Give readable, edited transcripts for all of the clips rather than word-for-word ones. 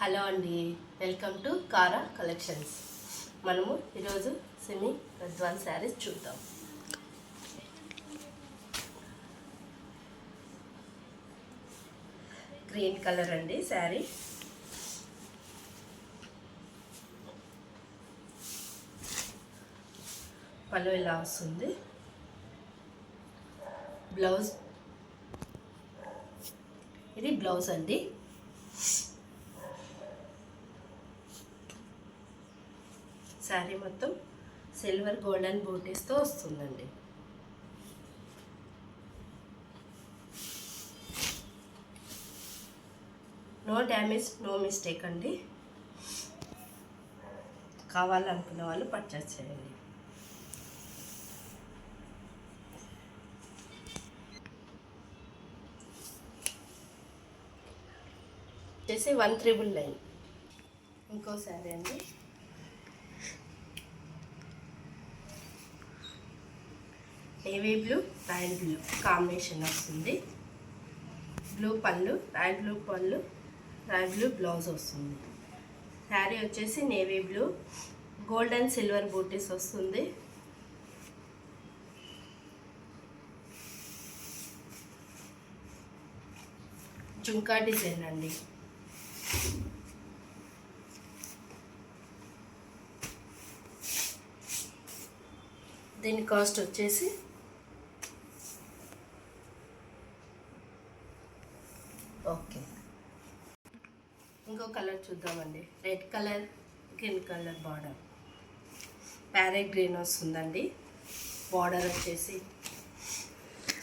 Hello అండి, welcome to కారా collections. మనము ఈరోజు సెమీ గద్వాల్ శారీస్ చూద్దాం. గ్రీన్ కలర్ అండి శారీ. పళ్ళు ఇలా వస్తుంది. బ్లౌజ్, ఇది బ్లౌజ్ అండి. శారీ మొత్తం సిల్వర్ గోల్డెన్ బూటీస్తో వస్తుందండి. నో డ్యామేజ్, నో మిస్టేక్ అండి. కావాలనుకున్న వాళ్ళు పర్చేస్ చేయండి. వచ్చేసి 1399. ఇంకో శారీ అండి. Navy blue, royal blue combination వస్తుంది. బ్లూ పళ్ళు, రాయల్ బ్లూ పళ్ళు, రాయల్ బ్లూ బ్లౌజ్ వస్తుంది. శారీ వచ్చేసి navy blue, gold and silver butis వస్తుంది. జుంకా డిజైన్ అండి. దీని కాస్ట్ వచ్చేసి ఓకే. ఇంకో కలర్ చూద్దామండి. Red colour, green colour border, parrot green వస్తుందండి. బార్డర్ వచ్చేసి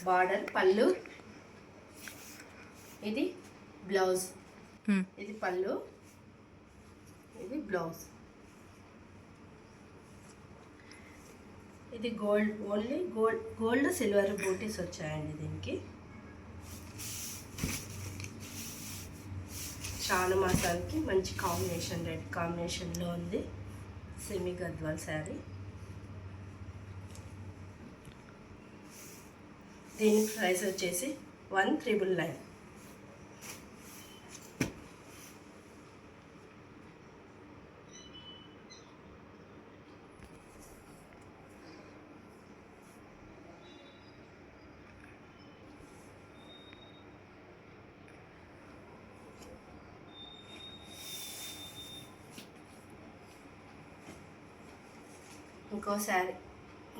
బార్డర్, పళ్ళు, ఇది బ్లౌజ్, ఇది పళ్ళు, ఇది బ్లౌజ్. ఇది గోల్డ్, ఓన్లీ గోల్డ్ సిల్వర్ బూటీస్ వచ్చాయండి దీనికి. శ్రావణ మాసానికి మంచి కాంబినేషన్, రెడ్ కాంబినేషన్లో ఉంది సెమీ గద్వాల్ శారీ. దీని ప్రైస్ వచ్చేసి 1999.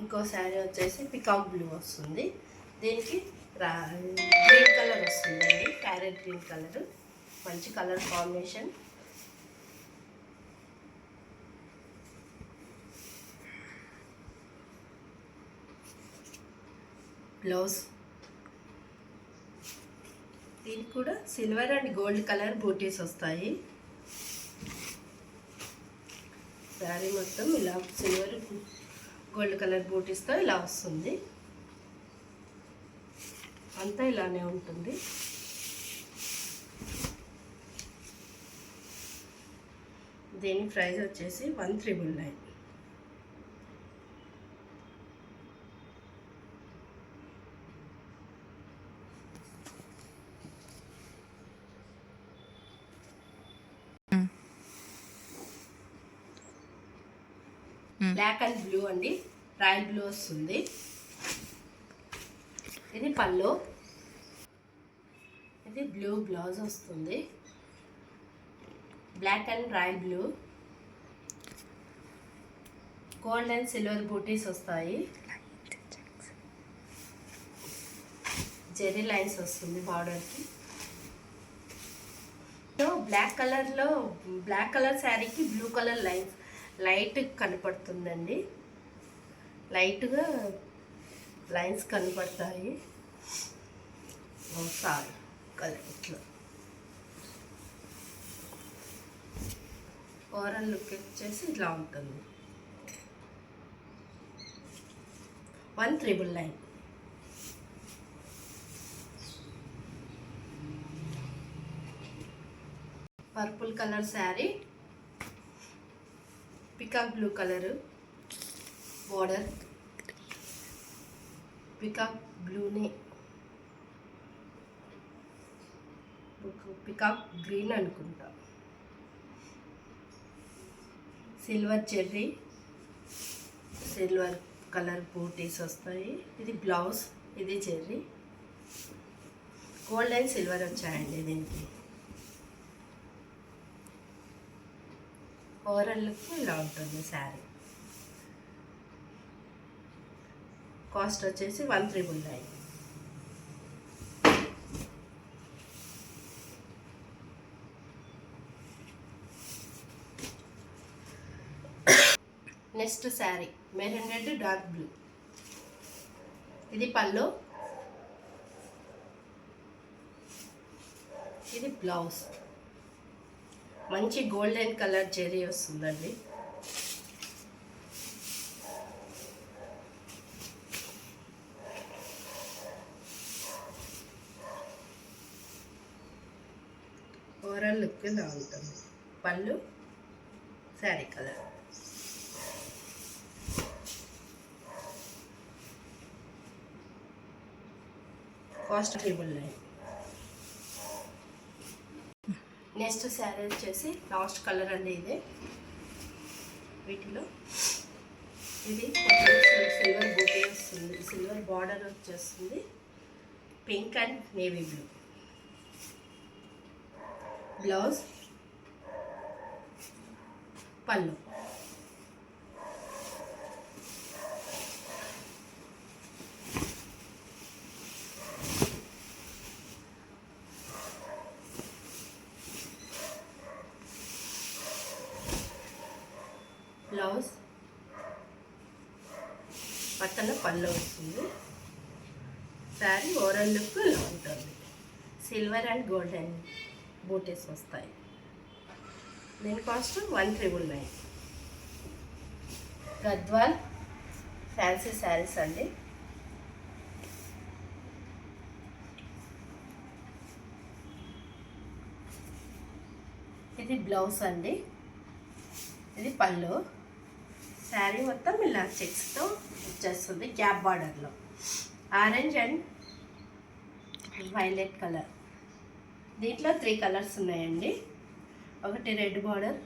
ఇంకో శారీ వచ్చేసి పికాక్ బ్లూ వస్తుంది. దీనికి గ్రీన్ కలర్ వస్తుందండి, ప్యారెట్ గ్రీన్ కలర్. మంచి కలర్ కాంబినేషన్. బ్లౌజ్, దీనికి కూడా silver and gold colour butis వస్తాయి. శారీ మొత్తం ఇలా సిల్వర్ గోల్డ్ కలర్ బూటీస్తో ఇలా వస్తుంది. అంతా ఇలానే ఉంటుంది. దీని ప్రైస్ వచ్చేసి 1399. బ్లాక్ అండ్ బ్లూ అండి, రాయల్ బ్లూ వస్తుంది. ఇది పళ్ళు, ఇది బ్లూ బ్లౌజ్ వస్తుంది. Black and royal blue, gold and silver butis వస్తాయి. జెరీ లైన్స్ వస్తుంది బార్డర్కి. సో బ్లాక్ కలర్ శారీకి బ్లూ కలర్ లైన్స్ లైట్ కనపడుతుందండి. లైట్గా లైన్స్ కనపడతాయి. సారీ కలర్ ఇట్లా ఓవరాల్ లుక్ వచ్చేసి ఇట్లా ఉంటుంది. 1999. Purple colour sari, peacock blue colour border, peacock బ్లూనే పికాక్ గ్రీన్ అనుకుంటా. Silver zari, silver colour butis వస్తాయి. ఇది బ్లౌజ్, ఇది చెర్రీ, గోల్డ్ అండ్ సిల్వర్ వచ్చాయండి దీనికి. ఓవరాల్ లుక్ ఇలా ఉంటుంది శారీ. కాస్ట్ వచ్చేసి 1399. Next sari maroon red dark blue. ఇది పళ్ళు, ఇది బ్లౌజ్. మంచి గోల్డెన్ కలర్ జెరీ వస్తుందండి. ఓవరాల్ లుక్ ఇలా ఉంటుంది. పళ్ళు, sari colour. Cost 999. Next sari వచ్చేసి లాస్ట్ కలర్ అండి ఇదే. వీటిలో ఇది సిల్వర్ బూటీ వస్తుంది, సిల్వర్ బార్డర్ వచ్చేస్తుంది. Pink and navy blue. Blouse, పళ్ళు. బ్లౌజ్ పక్కన పళ్ళు వస్తుంది. శారీ ఓవరాల్ లుక్ ఇలా ఉంటుంది. సిల్వర్ అండ్ గోల్డెన్ బూటీస్ వస్తాయి. దీని కాస్ట్ 1399. గద్వాల్ ఫ్యాన్సీ శారీస్ అండి. ఇది బ్లౌజ్ అండి, ఇది పళ్ళు. శారీ మొత్తం ఇలా చెక్స్తో వచ్చేస్తుంది, గ్యాప్ బార్డర్లో. Orange and violet colour. దీంట్లో 3 కలర్స్ ఉన్నాయండి. ఒకటి red border,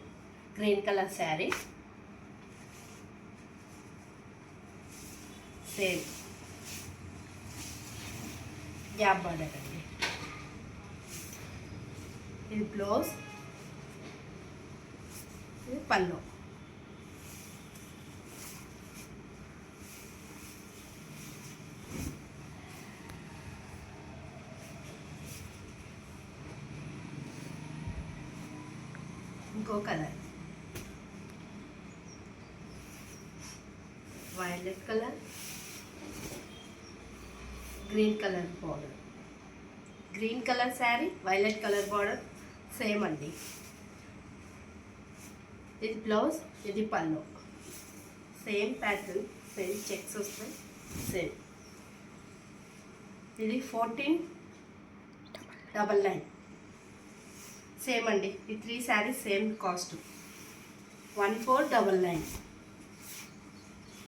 green colour sari, same gap border అండి. ఇది బ్లౌజ్, ఇది పళ్ళు. ఇంకో colour violet colour, green colour border. Green colour sari, violet colour border same అండి. ఇది బ్లౌజ్, ఇది పళ్ళు. సేమ్ ప్యాటర్న్, సేమ్ చెక్స్ వస్తాయి, సేమ్. ఇది 1499. సేమ్ అండి. ఈ 3 శారీస్ సేమ్ కాస్ట్ 1499.